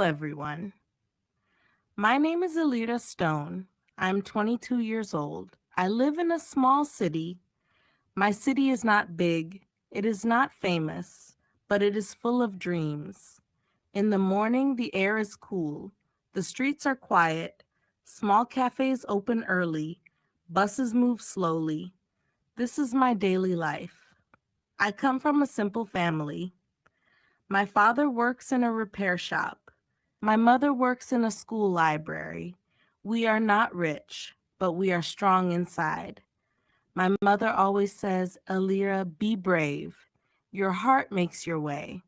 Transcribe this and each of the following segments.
everyone. My name is Elira Stone. I'm 22 years old. I live in a small city. My city is not big, it is not famous, but it is full of dreams. In the morning, the air is cool. The streets are quiet. Small cafes open early. Buses move slowly. This is my daily life. I come from a simple family. My father works in a repair shop. My mother works in a school library. We are not rich, but we are strong inside. My mother always says, Elira, be brave. Your heart makes your way.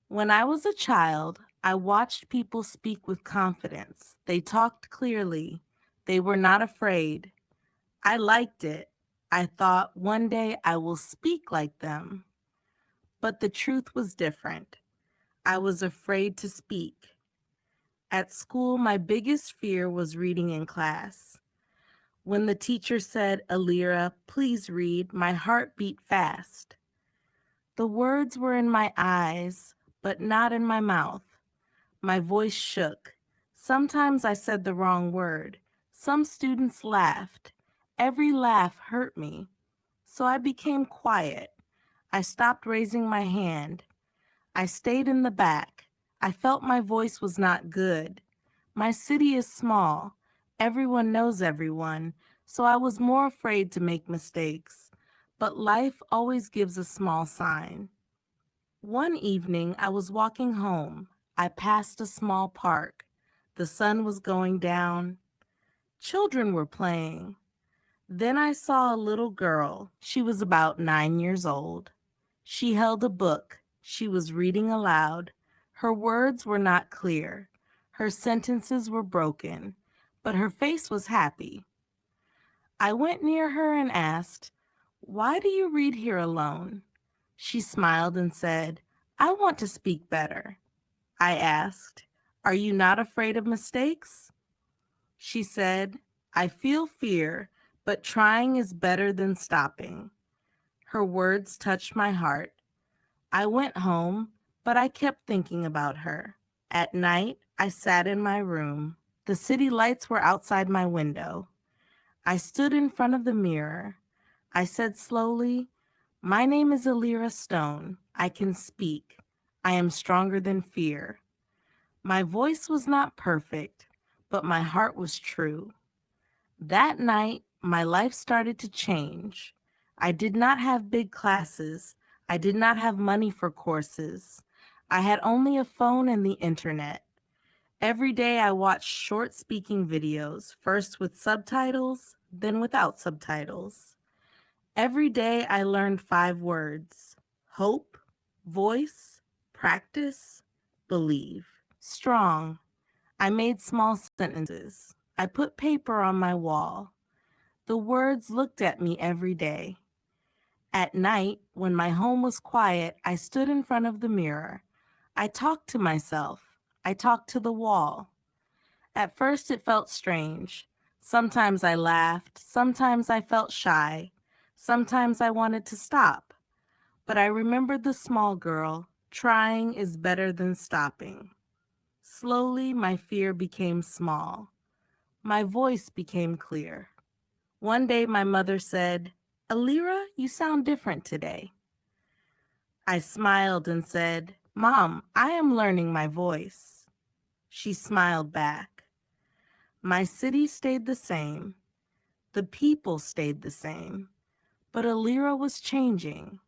When I was a child, I watched people speak with confidence. They talked clearly. They were not afraid. I liked it. I thought one day I will speak like them. But the truth was different. I was afraid to speak. At school, my biggest fear was reading in class. When the teacher said, Elira, please read, my heart beat fast. The words were in my eyes, but not in my mouth. My voice shook. Sometimes I said the wrong word. Some students laughed. Every laugh hurt me. So I became quiet. I stopped raising my hand. I stayed in the back. I felt my voice was not good. My city is small. Everyone knows everyone, so I was more afraid to make mistakes. But life always gives a small sign. One evening, I was walking home. I passed a small park. The sun was going down. Children were playing. Then I saw a little girl. She was about 9 years old. She held a book. She was reading aloud. Her words were not clear. Her sentences were broken, but her face was happy. I went near her and asked, "Why do you read here alone?" She smiled and said, "I want to speak better." I asked, "Are you not afraid of mistakes?" She said, "I feel fear, but trying is better than stopping." Her words touched my heart. I went home, but I kept thinking about her. At night, I sat in my room. The city lights were outside my window. I stood in front of the mirror. I said slowly, "My name is Elira Stone. I can speak. I am stronger than fear." My voice was not perfect, but my heart was true. That night, my life started to change. I did not have big classes. I did not have money for courses. I had only a phone and the internet. Every day I watched short speaking videos, first with subtitles, then without subtitles. Every day I learned 5 words: hope, voice, practice, believe. Strong. I made small sentences. I put paper on my wall. The words looked at me every day. At night, when my home was quiet, I stood in front of the mirror. I talked to myself. I talked to the wall. At first, it felt strange. Sometimes I laughed. Sometimes I felt shy. Sometimes I wanted to stop. But I remembered the small girl. Trying is better than stopping. Slowly, my fear became small. My voice became clear. One day, my mother said, "Elira, you sound different today." I smiled and said, "Mom, I am learning my voice." She smiled back. My city stayed the same. The people stayed the same. But Elira was changing.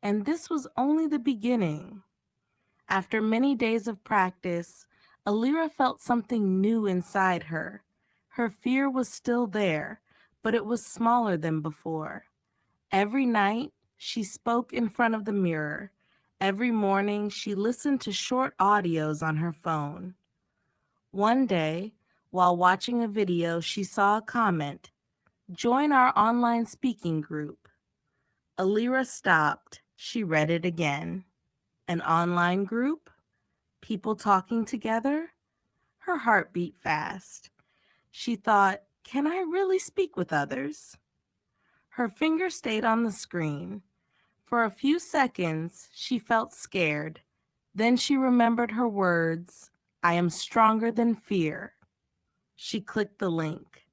And this was only the beginning. After many days of practice, Elira felt something new inside her. Her fear was still there, but it was smaller than before. Every night, she spoke in front of the mirror. Every morning, she listened to short audios on her phone. One day, while watching a video, she saw a comment, "Join our online speaking group." Elira stopped. She read it again. An online group? People talking together? Her heart beat fast. She thought, "Can I really speak with others?" Her finger stayed on the screen. For a few seconds, she felt scared. Then she remembered her words, I am stronger than fear. She clicked the link.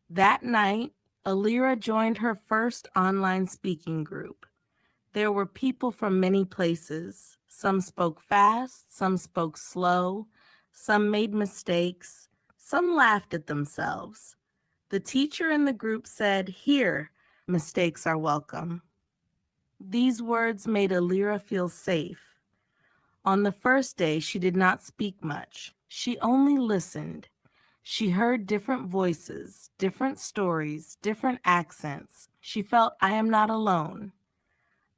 That night, Elira joined her first online speaking group. There were people from many places. Some spoke fast, some spoke slow, some made mistakes, some laughed at themselves. The teacher in the group said, Here, mistakes are welcome. These words made Elira feel safe. On the first day, she did not speak much. She only listened. She heard different voices, different stories, different accents. She felt, I am not alone.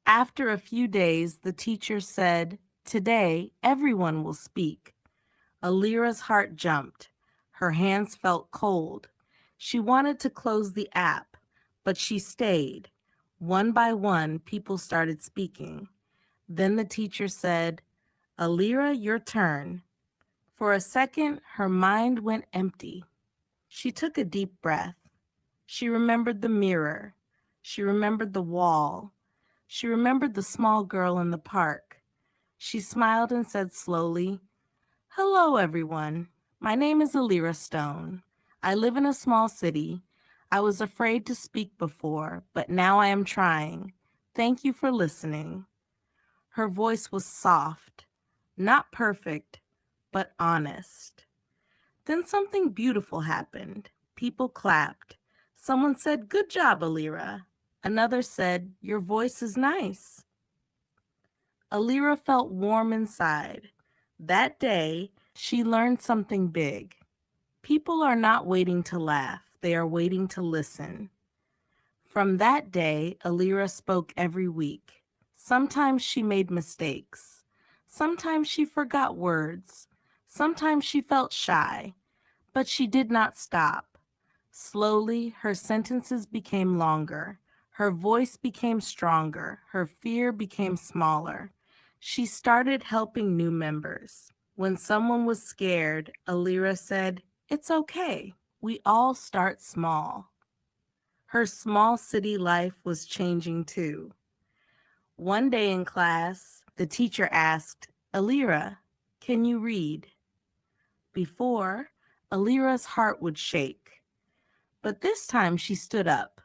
After a few days, the teacher said, Today, everyone will speak. Alira's heart jumped. Her hands felt cold. She wanted to close the app, but she stayed. One by one, people started speaking. Then the teacher said, Elira, your turn. For a second, her mind went empty. She took a deep breath. She remembered the mirror. She remembered the wall. She remembered the small girl in the park. She smiled and said slowly, Hello, everyone. My name is Elira Stone. I live in a small city. I was afraid to speak before, but now I am trying. Thank you for listening. Her voice was soft, not perfect, but honest. Then something beautiful happened. People clapped. Someone said, Good job, Elira. Another said, Your voice is nice. Elira felt warm inside. That day, she learned something big. People are not waiting to laugh, they are waiting to listen. From that day, Elira spoke every week. Sometimes she made mistakes. Sometimes she forgot words. Sometimes she felt shy. But she did not stop. Slowly, her sentences became longer. Her voice became stronger. Her fear became smaller. She started helping new members. When someone was scared, Elira said, It's okay. We all start small. Her small city life was changing too. One day in class, the teacher asked, Elira, can you read? Before, Elira's heart would shake. But this time she stood up.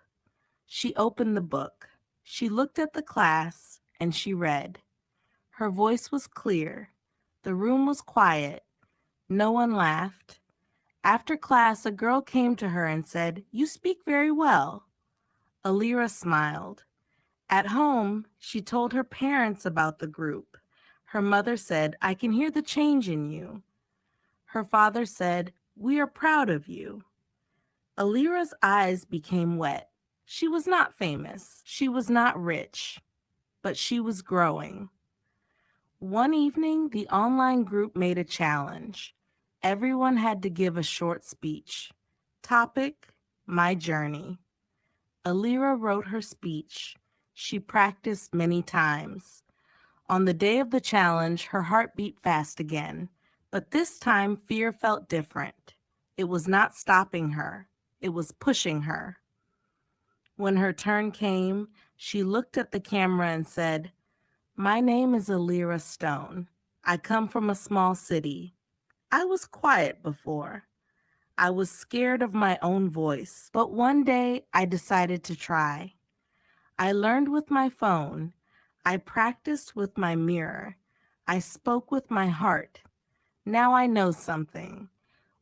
She opened the book. She looked at the class and she read. Her voice was clear. The room was quiet. No one laughed. After class, a girl came to her and said, You speak very well. Elira smiled. At home, she told her parents about the group. Her mother said, I can hear the change in you. Her father said, We are proud of you. Elira's eyes became wet. She was not famous. She was not rich, but she was growing. One evening, the online group made a challenge. Everyone had to give a short speech. Topic, my journey. Elira wrote her speech. She practiced many times. On the day of the challenge, her heart beat fast again. But this time, fear felt different. It was not stopping her. It was pushing her. When her turn came, she looked at the camera and said, My name is Elira Stone. I come from a small city. I was quiet before. I was scared of my own voice, but one day I decided to try. I learned with my phone. I practiced with my mirror. I spoke with my heart. Now I know something.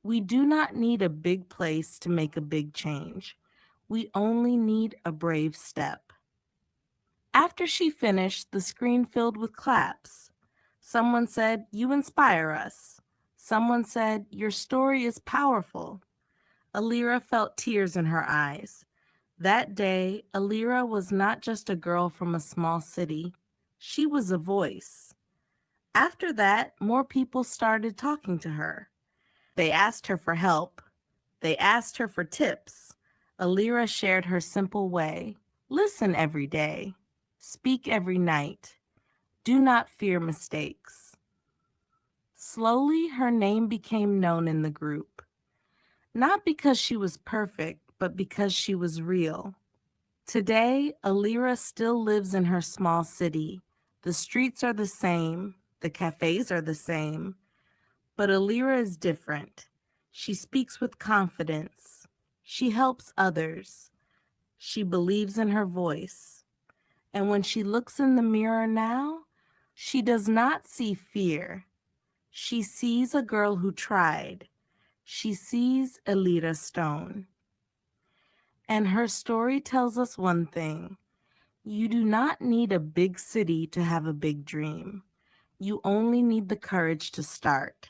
We do not need a big place to make a big change. We only need a brave step. After she finished, the screen filled with claps. Someone said, You inspire us. Someone said, Your story is powerful. Elira felt tears in her eyes. That day, Elira was not just a girl from a small city. She was a voice. After that, more people started talking to her. They asked her for help. They asked her for tips. Elira shared her simple way. Listen every day. Speak every night. Do not fear mistakes. Slowly, her name became known in the group. Not because she was perfect, but because she was real. Today, Elira still lives in her small city. The streets are the same. The cafes are the same, but Elira is different. She speaks with confidence. She helps others. She believes in her voice. And when she looks in the mirror now, she does not see fear. She sees a girl who tried. She sees Elira Stone. And her story tells us one thing. You do not need a big city to have a big dream. You only need the courage to start.